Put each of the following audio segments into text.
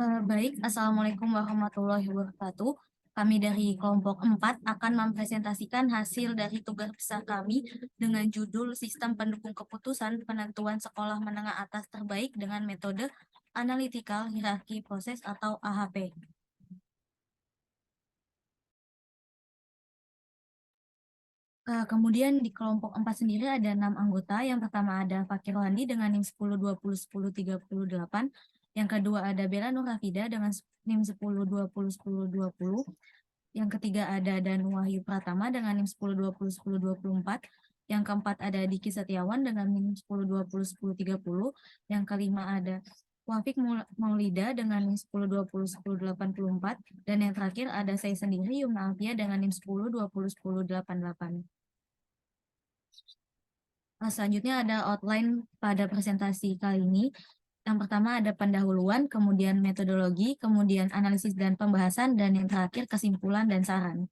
Baik, Assalamualaikum warahmatullahi wabarakatuh. Kami dari kelompok 4 akan mempresentasikan hasil dari tugas besar kami dengan judul Sistem Pendukung Keputusan Penentuan Sekolah Menengah Atas Terbaik dengan Metode Analytical Hierarchy Process atau AHP. Kemudian di kelompok 4 sendiri ada 6 anggota. Yang pertama ada Fakir Wandi dengan NIM 10 20 10 38. Yang kedua ada Bella Nur Rafida dengan NIM 10 20 10 20. Yang ketiga ada Danu Wahyu Pratama dengan NIM 10 20 10 24. Yang keempat ada Diki Setiawan dengan NIM 10 20 10 30. Yang kelima ada Wafik Maulida dengan NIM 10 20 10 84. Dan yang terakhir ada saya sendiri Yumna Alfia dengan NIM 10 20 10 88. Selanjutnya ada outline pada presentasi kali ini. Yang pertama ada pendahuluan, kemudian metodologi, kemudian analisis dan pembahasan, dan yang terakhir kesimpulan dan saran.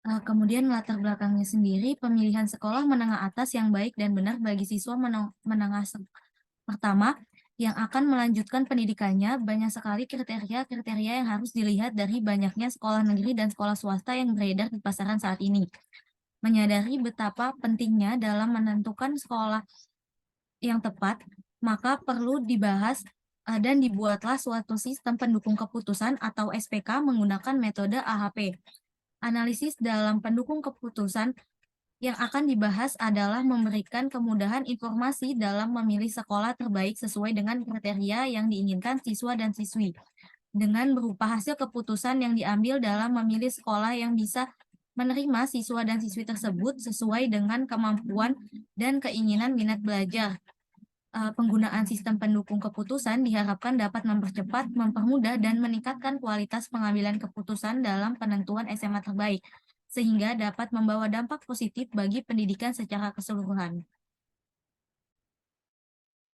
Kemudian latar belakangnya sendiri, pemilihan sekolah menengah atas yang baik dan benar bagi siswa menengah pertama yang akan melanjutkan pendidikannya. Banyak sekali kriteria-kriteria yang harus dilihat dari banyaknya sekolah negeri dan sekolah swasta yang beredar di pasaran saat ini. Menyadari betapa pentingnya dalam menentukan sekolah yang tepat, maka perlu dibahas dan dibuatlah suatu sistem pendukung keputusan atau SPK menggunakan metode AHP. Analisis dalam pendukung keputusan yang akan dibahas adalah memberikan kemudahan informasi dalam memilih sekolah terbaik sesuai dengan kriteria yang diinginkan siswa dan siswi, dengan berupa hasil keputusan yang diambil dalam memilih sekolah yang bisa menerima siswa dan siswi tersebut sesuai dengan kemampuan dan keinginan minat belajar. Penggunaan sistem pendukung keputusan diharapkan dapat mempercepat, mempermudah, dan meningkatkan kualitas pengambilan keputusan dalam penentuan SMA terbaik, sehingga dapat membawa dampak positif bagi pendidikan secara keseluruhan.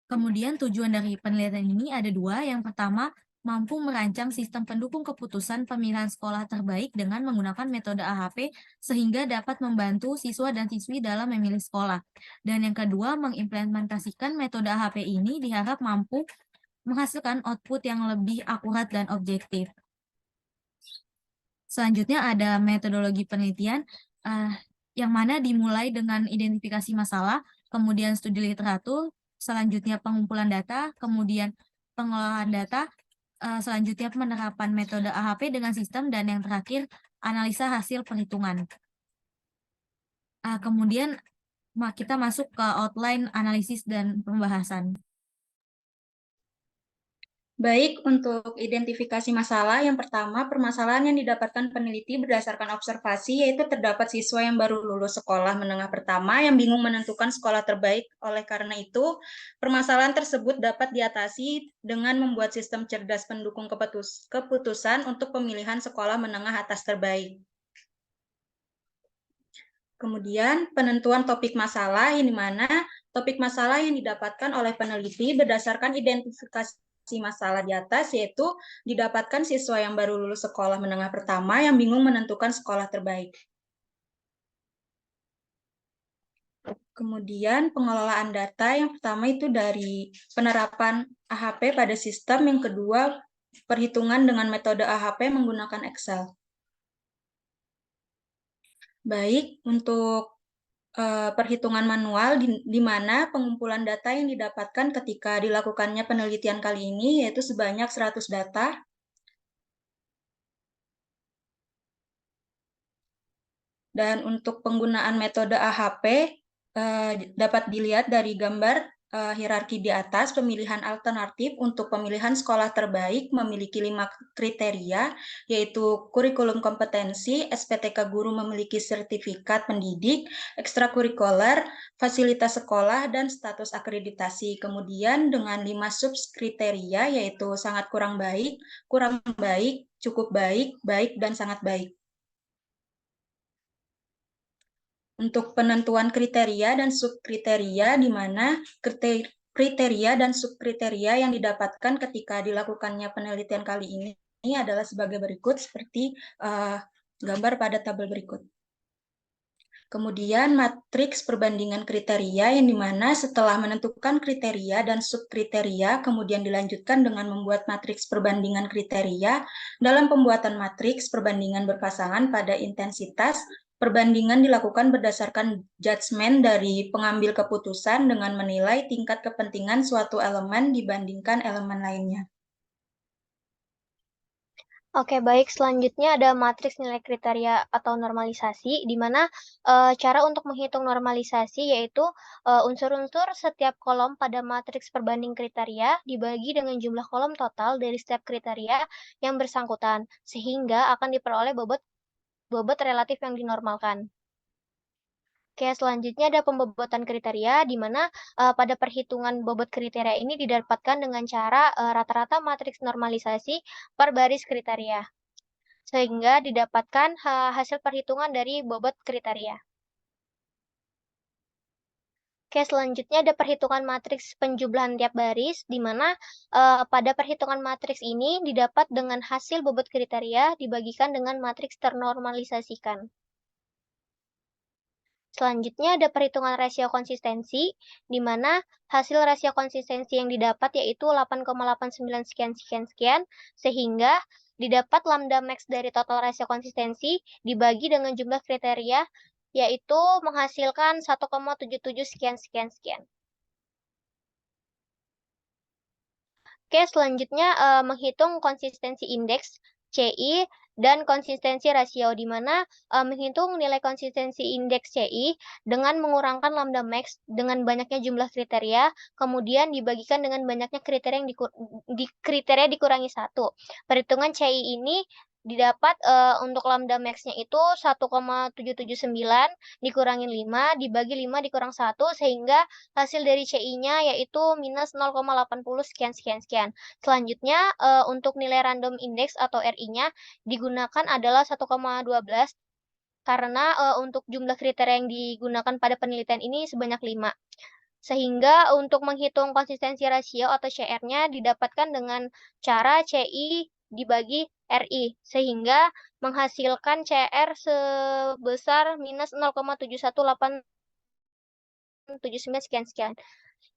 Kemudian tujuan dari penelitian ini ada dua. Yang pertama, mampu merancang sistem pendukung keputusan pemilihan sekolah terbaik dengan menggunakan metode AHP sehingga dapat membantu siswa dan siswi dalam memilih sekolah. Dan yang kedua, mengimplementasikan metode AHP ini diharap mampu menghasilkan output yang lebih akurat dan objektif. Selanjutnya ada metodologi penelitian yang mana dimulai dengan identifikasi masalah, kemudian studi literatur, selanjutnya pengumpulan data, kemudian pengelolaan data, selanjutnya penerapan metode AHP dengan sistem, dan yang terakhir analisa hasil perhitungan. Kemudian kita masuk ke outline analisis dan pembahasan. Baik, untuk identifikasi masalah, yang pertama, permasalahan yang didapatkan peneliti berdasarkan observasi, yaitu terdapat siswa yang baru lulus sekolah menengah pertama yang bingung menentukan sekolah terbaik. Oleh karena itu, permasalahan tersebut dapat diatasi dengan membuat sistem cerdas pendukung keputusan untuk pemilihan sekolah menengah atas terbaik. Kemudian, penentuan topik masalah, yang dimana topik masalah yang didapatkan oleh peneliti berdasarkan identifikasi masalah di atas, yaitu didapatkan siswa yang baru lulus sekolah menengah pertama yang bingung menentukan sekolah terbaik. Kemudian pengelolaan data, yang pertama itu dari penerapan AHP pada sistem, yang kedua perhitungan dengan metode AHP menggunakan Excel. Baik, untuk perhitungan manual di mana pengumpulan data yang didapatkan ketika dilakukannya penelitian kali ini yaitu sebanyak 100 data. Dan untuk penggunaan metode AHP dapat dilihat dari gambar hierarki di atas. Pemilihan alternatif untuk pemilihan sekolah terbaik memiliki 5 kriteria, yaitu kurikulum kompetensi, SPTK guru memiliki sertifikat pendidik, ekstrakurikuler, fasilitas sekolah, dan status akreditasi. Kemudian dengan 5 subkriteria, yaitu sangat kurang baik, cukup baik, baik, dan sangat baik. Untuk penentuan kriteria dan subkriteria, di mana kriteria dan subkriteria yang didapatkan ketika dilakukannya penelitian kali ini adalah sebagai berikut, seperti gambar pada tabel berikut. Kemudian matriks perbandingan kriteria yang dimana setelah menentukan kriteria dan subkriteria, kemudian dilanjutkan dengan membuat matriks perbandingan kriteria. Dalam pembuatan matriks perbandingan berpasangan pada intensitas, perbandingan dilakukan berdasarkan judgement dari pengambil keputusan dengan menilai tingkat kepentingan suatu elemen dibandingkan elemen lainnya. Oke, baik. Selanjutnya ada matriks nilai kriteria atau normalisasi, di mana cara untuk menghitung normalisasi yaitu unsur-unsur setiap kolom pada matriks perbanding kriteria dibagi dengan jumlah kolom total dari setiap kriteria yang bersangkutan, sehingga akan diperoleh bobot relatif yang dinormalkan. Oke, selanjutnya ada pembobotan kriteria, di mana pada perhitungan bobot kriteria ini didapatkan dengan cara rata-rata matriks normalisasi per baris kriteria, sehingga didapatkan hasil perhitungan dari bobot kriteria. Oke, selanjutnya ada perhitungan matriks penjumlahan tiap baris, di mana pada perhitungan matriks ini didapat dengan hasil bobot kriteria dibagikan dengan matriks ternormalisasikan. Selanjutnya ada perhitungan rasio konsistensi, di mana hasil rasio konsistensi yang didapat yaitu 8,89 sekian, sehingga didapat lambda max dari total rasio konsistensi dibagi dengan jumlah kriteria, yaitu menghasilkan 1,77 sekian. Oke, selanjutnya menghitung konsistensi indeks CI dan konsistensi rasio, di mana menghitung nilai konsistensi indeks CI dengan mengurangkan lambda max dengan banyaknya jumlah kriteria, kemudian dibagikan dengan banyaknya kriteria yang kriteria dikurangi 1. Perhitungan CI ini didapat untuk lambda max-nya itu 1,779 dikurangi 5 dibagi 5 dikurang 1, sehingga hasil dari CI-nya yaitu minus 0,80 sekian. Selanjutnya untuk nilai random index atau RI-nya digunakan adalah 1,12 karena untuk jumlah kriteria yang digunakan pada penelitian ini sebanyak 5. Sehingga untuk menghitung konsistensi rasio atau CR-nya didapatkan dengan cara CI dibagi RI, sehingga menghasilkan CR sebesar minus 0,7189 sekian.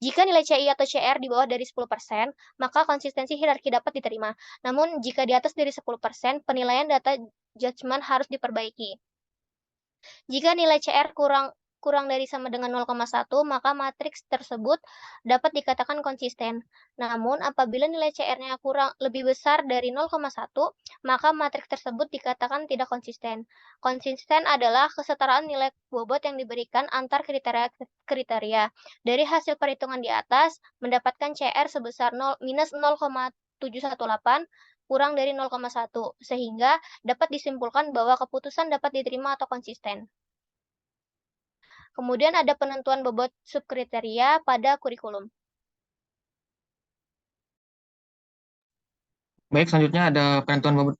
Jika nilai CI atau CR di bawah dari 10%, maka konsistensi hierarki dapat diterima. Namun, jika di atas dari 10%, penilaian data judgement harus diperbaiki. Jika nilai CR kurang dari sama dengan 0,1, maka matriks tersebut dapat dikatakan konsisten. Namun, apabila nilai CR-nya lebih besar dari 0,1, maka matriks tersebut dikatakan tidak konsisten. Konsisten adalah kesetaraan nilai bobot yang diberikan antar kriteria. Dari hasil perhitungan di atas, mendapatkan CR sebesar minus 0,718 kurang dari 0,1, sehingga dapat disimpulkan bahwa keputusan dapat diterima atau konsisten. Kemudian ada penentuan bobot subkriteria pada kurikulum. Baik, selanjutnya ada penentuan bobot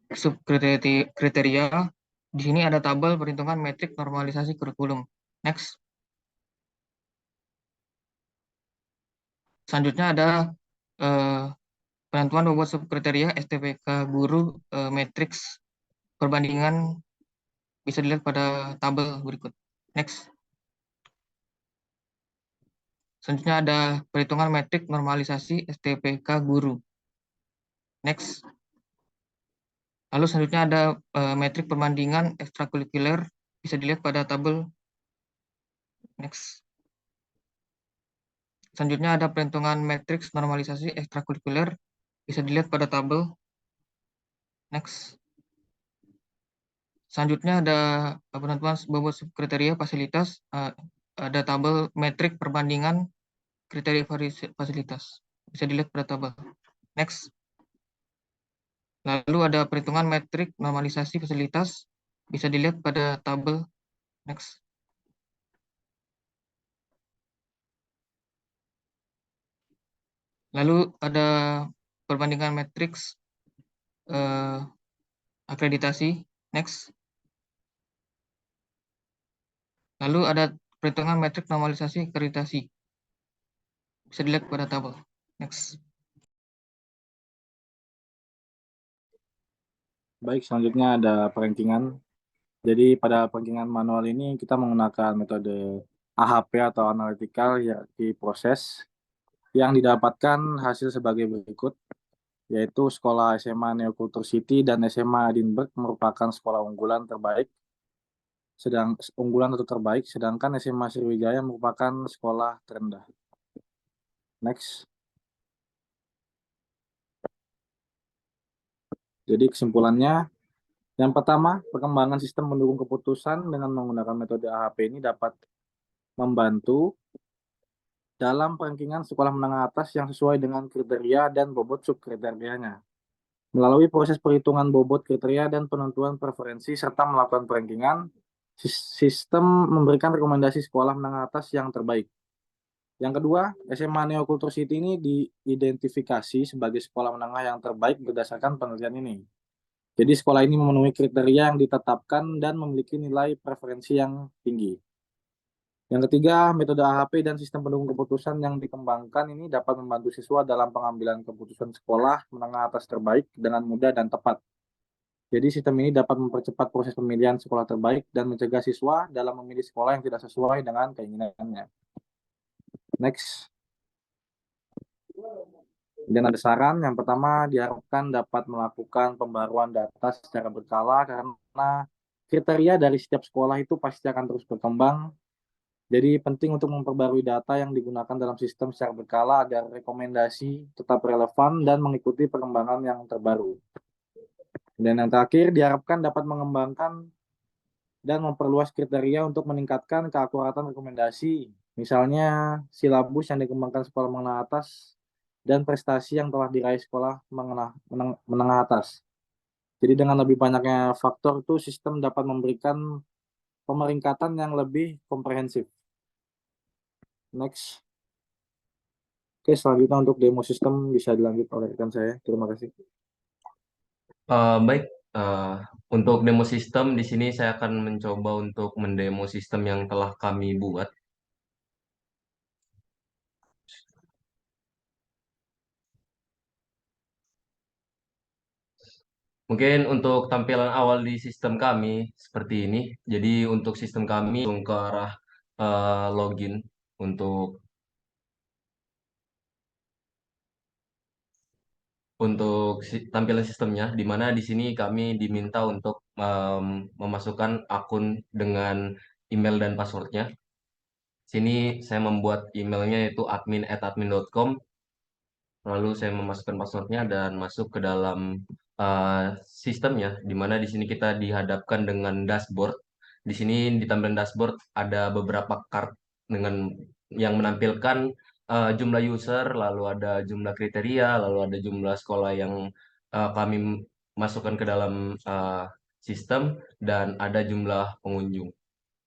subkriteria. Di sini ada tabel perhitungan metrik normalisasi kurikulum. Next. Selanjutnya ada penentuan bobot subkriteria STPK guru matriks perbandingan bisa dilihat pada tabel berikut. Next. Selanjutnya ada perhitungan metrik normalisasi STPK guru. Next. Lalu selanjutnya ada metrik perbandingan ekstrakurikuler bisa dilihat pada tabel. Next. Selanjutnya ada perhitungan matriks normalisasi ekstrakurikuler bisa dilihat pada tabel. Next. Selanjutnya ada penentuan bobot subkriteria fasilitas, ada tabel metrik perbandingan kriteria fasilitas bisa dilihat pada tabel. Next. Lalu ada perhitungan metrik normalisasi fasilitas bisa dilihat pada tabel. Next. Lalu ada perbandingan matriks akreditasi. Next. Lalu ada perhitungan metrik normalisasi akreditasi bisa dilihat pada tabel. Next. Baik, selanjutnya ada perankingan Jadi pada penggilingan manual ini kita menggunakan metode AHP atau analytical hierarchy process yang didapatkan hasil sebagai berikut, yaitu sekolah SMA Neokultur City dan SMA Edinburgh merupakan sekolah unggulan atau terbaik, sedangkan SMA Sriwijaya merupakan sekolah terendah. Next. Jadi kesimpulannya, yang pertama, perkembangan sistem mendukung keputusan dengan menggunakan metode AHP ini dapat membantu dalam rankingan sekolah menengah atas yang sesuai dengan kriteria dan bobot subkriterianya. Melalui proses perhitungan bobot kriteria dan penentuan preferensi serta melakukan perankingan, sistem memberikan rekomendasi sekolah menengah atas yang terbaik. Yang kedua, SMA Neokultur City ini diidentifikasi sebagai sekolah menengah yang terbaik berdasarkan penelitian ini. Jadi sekolah ini memenuhi kriteria yang ditetapkan dan memiliki nilai preferensi yang tinggi. Yang ketiga, metode AHP dan sistem pendukung keputusan yang dikembangkan ini dapat membantu siswa dalam pengambilan keputusan sekolah menengah atas terbaik dengan mudah dan tepat. Jadi sistem ini dapat mempercepat proses pemilihan sekolah terbaik dan mencegah siswa dalam memilih sekolah yang tidak sesuai dengan keinginannya. Next. Dan ada saran, yang pertama diharapkan dapat melakukan pembaruan data secara berkala karena kriteria dari setiap sekolah itu pasti akan terus berkembang. Jadi penting untuk memperbarui data yang digunakan dalam sistem secara berkala agar rekomendasi tetap relevan dan mengikuti perkembangan yang terbaru. Dan yang terakhir, diharapkan dapat mengembangkan dan memperluas kriteria untuk meningkatkan keakuratan rekomendasi. Misalnya, silabus yang dikembangkan sekolah menengah atas dan prestasi yang telah diraih sekolah menengah atas. Jadi dengan lebih banyaknya faktor itu, sistem dapat memberikan pemeringkatan yang lebih komprehensif. Next. Oke, selanjutnya untuk demo sistem bisa dilanjut oleh rekan saya. Terima kasih. Baik, untuk demo sistem di sini saya akan mencoba untuk mendemo sistem yang telah kami buat. Mungkin untuk tampilan awal di sistem kami seperti ini. Jadi untuk sistem kami langsung ke arah login untuk tampilan sistemnya, di mana di sini kami diminta untuk memasukkan akun dengan email dan passwordnya. Sini saya membuat emailnya yaitu admin@admin.com. Lalu saya memasukkan passwordnya dan masuk ke dalam sistemnya, di mana di sini kita dihadapkan dengan dashboard. Di sini di tampilan dashboard ada beberapa card dengan yang menampilkan jumlah user, lalu ada jumlah kriteria, lalu ada jumlah sekolah yang kami masukkan ke dalam sistem, dan ada jumlah pengunjung.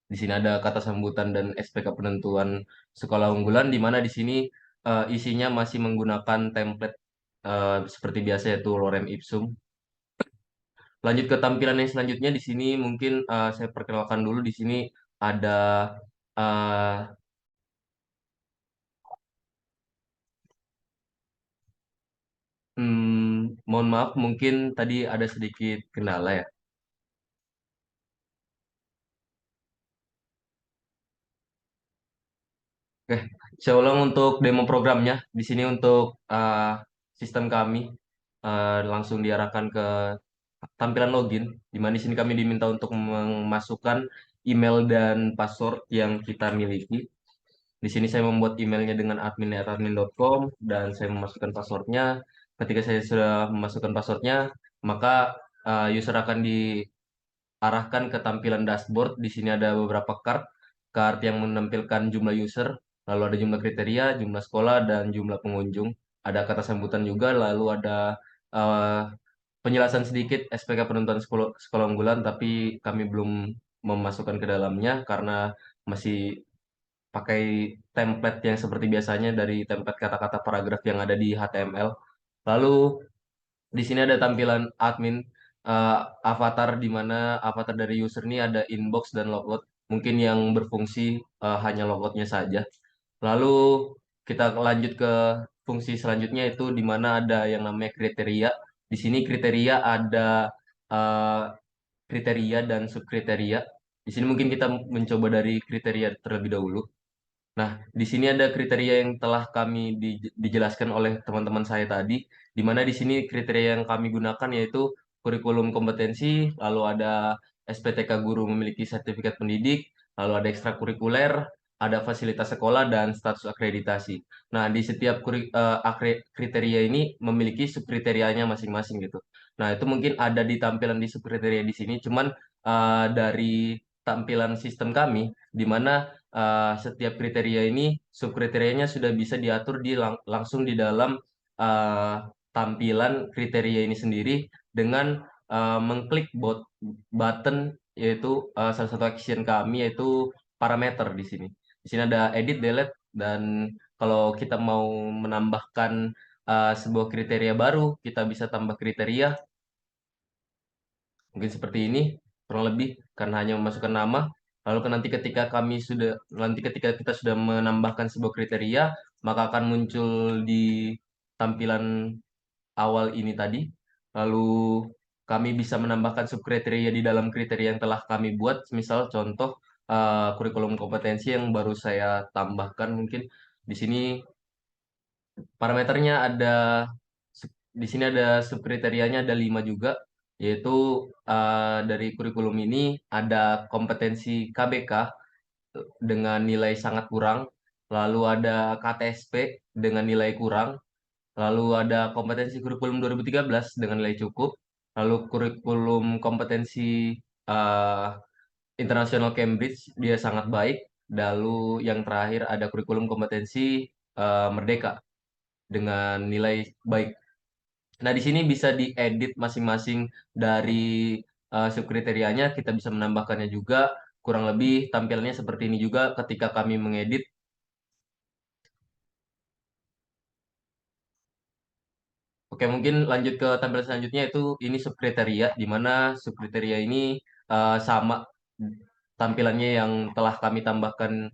Di sini ada kata sambutan dan SPK penentuan sekolah unggulan, di mana di sini isinya masih menggunakan template seperti biasa yaitu lorem ipsum. Lanjut ke tampilan yang selanjutnya, di sini mungkin saya perkenalkan dulu. Di sini ada uh, mohon maaf, mungkin tadi ada sedikit kendala ya. Oke, saya ulang untuk demo programnya. Di sini untuk sistem kami langsung diarahkan ke tampilan login, di mana di sini kami diminta untuk memasukkan email dan password yang kita miliki. Di sini saya membuat emailnya dengan admin@admin.com dan saya memasukkan passwordnya. Ketika saya sudah memasukkan passwordnya, maka user akan diarahkan ke tampilan dashboard. Di sini ada beberapa card yang menampilkan jumlah user, lalu ada jumlah kriteria, jumlah sekolah, dan jumlah pengunjung. Ada kata sambutan juga, lalu ada uh, penjelasan sedikit SPK penentuan sekolah unggulan, tapi kami belum memasukkan ke dalamnya karena masih pakai template yang seperti biasanya dari template kata-kata paragraf yang ada di HTML. Lalu di sini ada tampilan admin avatar, di mana avatar dari user ini ada inbox dan logout. Mungkin yang berfungsi hanya logoutnya saja. Lalu kita lanjut ke fungsi selanjutnya, itu di mana ada yang namanya kriteria. Di sini kriteria ada kriteria dan subkriteria. Di sini mungkin kita mencoba dari kriteria terlebih dahulu. Nah, di sini ada kriteria yang telah kami dijelaskan oleh teman-teman saya tadi, di mana di sini kriteria yang kami gunakan yaitu kurikulum kompetensi, lalu ada SPTK guru memiliki sertifikat pendidik, lalu ada ekstrakurikuler, ada fasilitas sekolah, dan status akreditasi. Nah, di setiap kriteria ini memiliki subkriterianya masing-masing gitu. Nah, itu mungkin ada di tampilan di subkriteria di sini, cuman dari tampilan sistem kami, di mana setiap kriteria ini subkriterianya sudah bisa diatur langsung di dalam uh, tampilan kriteria ini sendiri dengan mengklik button yaitu salah satu action kami yaitu parameter di sini. Di sini ada edit, delete, dan kalau kita mau menambahkan sebuah kriteria baru, kita bisa tambah kriteria mungkin seperti ini kurang lebih karena hanya memasukkan nama. Lalu nanti ketika kita sudah menambahkan sebuah kriteria, maka akan muncul di tampilan awal ini tadi. Lalu kami bisa menambahkan subkriteria di dalam kriteria yang telah kami buat. Misal contoh kurikulum kompetensi yang baru saya tambahkan mungkin di sini parameternya di sini ada subkriterianya ada 5 juga, yaitu dari kurikulum ini ada kompetensi KBK dengan nilai sangat kurang, lalu ada KTSP dengan nilai kurang, lalu ada kompetensi kurikulum 2013 dengan nilai cukup, lalu kurikulum kompetensi uh, internasional Cambridge dia sangat baik, lalu yang terakhir ada kurikulum kompetensi Merdeka dengan nilai baik. Nah, di sini bisa diedit masing-masing dari subkriterianya, kita bisa menambahkannya juga. Kurang lebih tampilannya seperti ini juga ketika kami mengedit. Oke, mungkin lanjut ke tampilan selanjutnya itu ini subkriteria, di mana subkriteria ini sama tampilannya yang telah kami tambahkan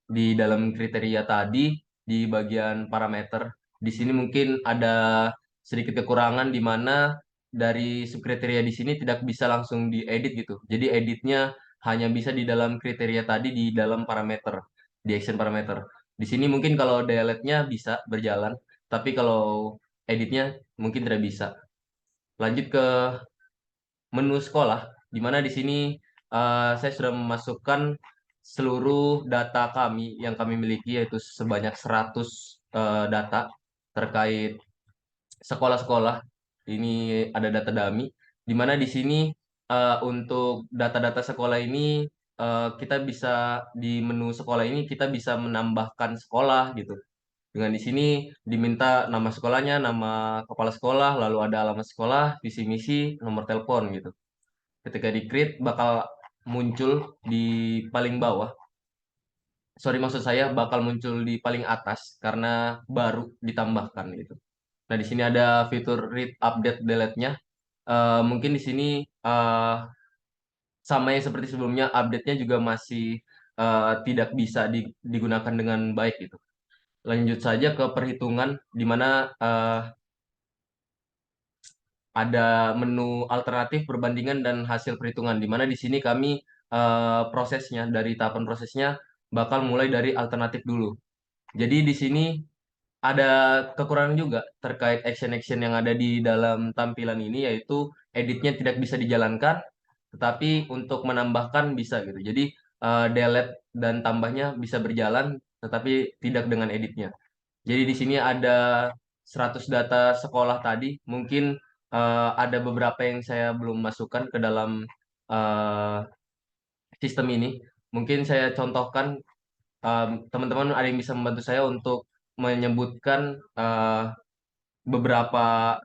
di dalam kriteria tadi di bagian parameter. Di sini mungkin ada sedikit kekurangan di mana dari subkriteria di sini tidak bisa langsung diedit gitu. Jadi editnya hanya bisa di dalam kriteria tadi di dalam parameter, di action parameter. Di sini mungkin kalau delete-nya bisa berjalan, tapi kalau editnya mungkin tidak bisa. Lanjut ke menu sekolah, di mana di sini saya sudah memasukkan seluruh data kami yang kami miliki yaitu sebanyak 100 data terkait sekolah-sekolah. Ini ada data dummy, di mana di sini untuk data-data sekolah ini kita bisa di menu sekolah ini kita bisa menambahkan sekolah gitu. Dengan di sini diminta nama sekolahnya, nama kepala sekolah, lalu ada alamat sekolah, visi misi, nomor telepon gitu. Ketika di create bakal muncul di paling bawah. Sorry, maksud saya bakal muncul di paling atas karena baru ditambahkan gitu. Nah, di sini ada fitur read, update, delete-nya. Mungkin di sini eh, sama yang seperti sebelumnya, update-nya juga masih tidak bisa digunakan dengan baik gitu. Lanjut saja ke perhitungan, di mana ada menu alternatif perbandingan dan hasil perhitungan, di mana di sini kami prosesnya dari tahapan prosesnya bakal mulai dari alternatif dulu. Jadi di sini ada kekurangan juga terkait action-action yang ada di dalam tampilan ini, yaitu editnya tidak bisa dijalankan, tetapi untuk menambahkan bisa gitu. Jadi delete dan tambahnya bisa berjalan, tetapi tidak dengan editnya. Jadi di sini ada 100 data sekolah tadi, mungkin ada beberapa yang saya belum masukkan ke dalam eh, sistem ini. Mungkin saya contohkan, teman-teman ada yang bisa membantu saya untuk menyebutkan beberapa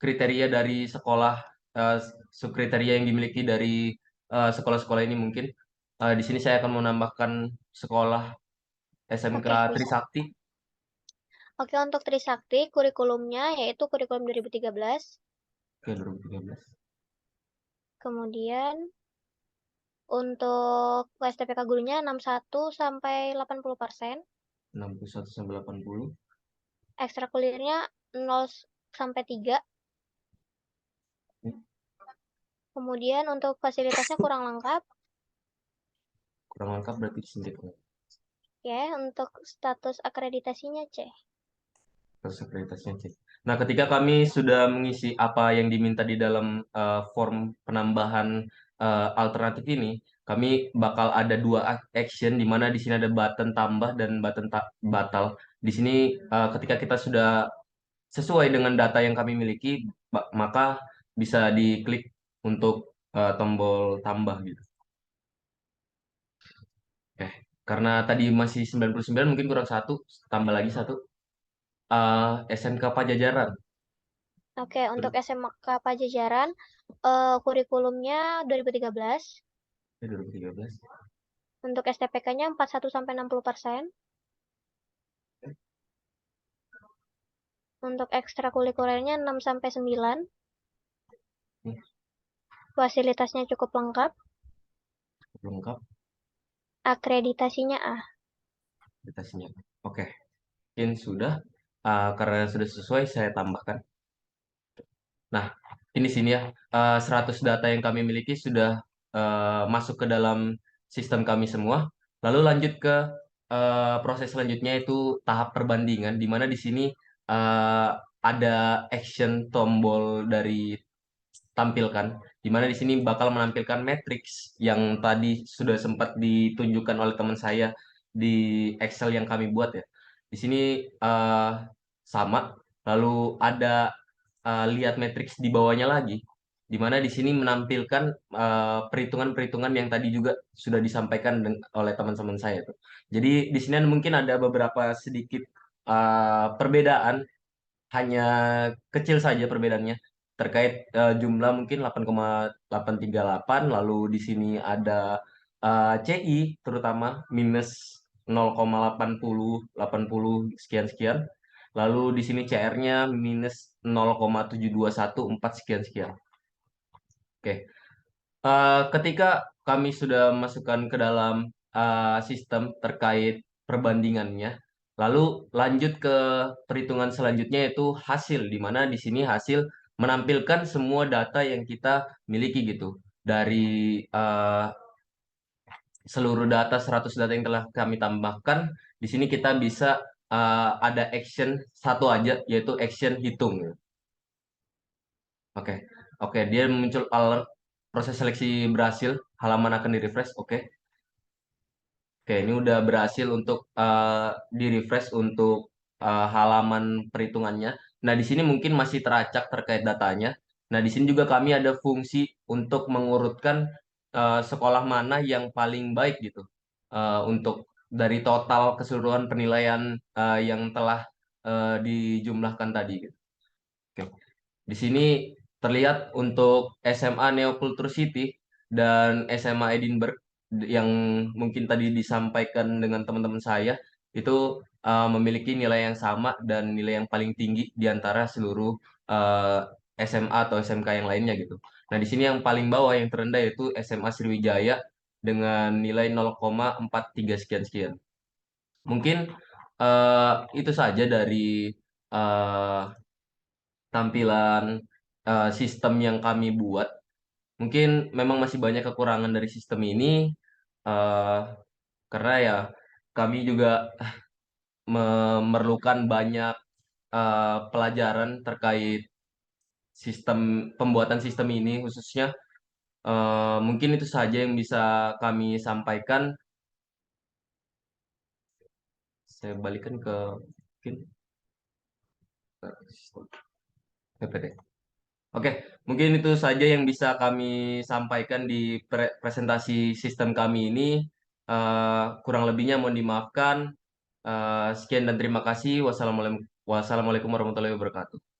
kriteria dari sekolah, eh, subkriteria yang dimiliki dari sekolah-sekolah ini mungkin. Di sini saya akan menambahkan sekolah SMK Oke, Trisakti. Oke, untuk Trisakti, kurikulumnya yaitu kurikulum 2013. Ke 2013. Kemudian untuk USTPK gurunya 61 sampai 80%. 61 sampai 80. Ekstrakurikulernya 0 sampai 3. Kemudian untuk fasilitasnya kurang lengkap. Kurang lengkap berarti di sini. Ya, untuk status akreditasinya C. Terus akreditasinya C. Nah, ketika kami sudah mengisi apa yang diminta di dalam form penambahan alternatif ini, kami bakal ada dua action di mana di sini ada button tambah dan button batal. Di sini ketika kita sudah sesuai dengan data yang kami miliki, maka bisa diklik untuk tombol tambah gitu. Oke, karena tadi masih 99 mungkin kurang satu, tambah lagi satu. SMK Pajajaran. Oke, untuk SMK Pajajaran, kurikulumnya 2013. 2013. Untuk STPK-nya 41 sampai 60%. Untuk ekstrakurikulernya 6 sampai 9. Fasilitasnya cukup lengkap. Lengkap Akreditasinya A. akreditasinya. Oke, mungkin sudah. Karena sudah sesuai, saya tambahkan. Nah, ini sini ya, 100 data yang kami miliki sudah masuk ke dalam sistem kami semua. Lalu lanjut ke proses selanjutnya itu tahap perbandingan, di mana di sini ada action tombol dari tampilkan, di mana di sini bakal menampilkan matriks yang tadi sudah sempat ditunjukkan oleh teman saya di Excel yang kami buat ya. Di sini sama, lalu ada lihat matriks di bawahnya lagi, di mana di sini menampilkan perhitungan-perhitungan yang tadi juga sudah disampaikan oleh teman-teman saya tuh. Jadi di sini mungkin ada beberapa sedikit perbedaan, hanya kecil saja perbedaannya terkait jumlah mungkin 8,838, lalu di sini ada CI terutama minus 0,80 sekian sekian, lalu di sini CR-nya minus 0,7214 sekian sekian. Oke. Ketika kami sudah masukkan ke dalam sistem terkait perbandingannya, lalu lanjut ke perhitungan selanjutnya yaitu hasil, di mana di sini hasil menampilkan semua data yang kita miliki gitu. Dari seluruh data 100 data yang telah kami tambahkan, di sini kita bisa ada action satu aja yaitu action hitung. Oke, oke, dia muncul alert proses seleksi berhasil, halaman akan di-refresh. Oke, oke, ini udah berhasil untuk di-refresh untuk halaman perhitungannya. Nah, di sini mungkin masih teracak terkait datanya. Nah, di sini juga kami ada fungsi untuk mengurutkan sekolah mana yang paling baik gitu, untuk dari total keseluruhan penilaian yang telah dijumlahkan tadi gitu. Oke. Di sini terlihat untuk SMA Neoculture City dan SMA Edinburgh yang mungkin tadi disampaikan dengan teman-teman saya itu memiliki nilai yang sama dan nilai yang paling tinggi di antara seluruh SMA atau SMK yang lainnya gitu. Nah, di sini yang paling bawah yang terendah yaitu SMA Sriwijaya dengan nilai 0,43 sekian sekian. Mungkin itu saja dari eh, tampilan sistem yang kami buat. Mungkin memang masih banyak kekurangan dari sistem ini eh, karena ya kami juga memerlukan banyak pelajaran terkait sistem pembuatan sistem ini khususnya. Mungkin itu saja yang bisa kami sampaikan. Saya balikan ke mungkin ke sistem PPT. Oke, mungkin itu saja yang bisa kami sampaikan di presentasi sistem kami ini. Kurang lebihnya mohon dimaafkan. Sekian dan terima kasih. Wassalamualaikum warahmatullahi wabarakatuh.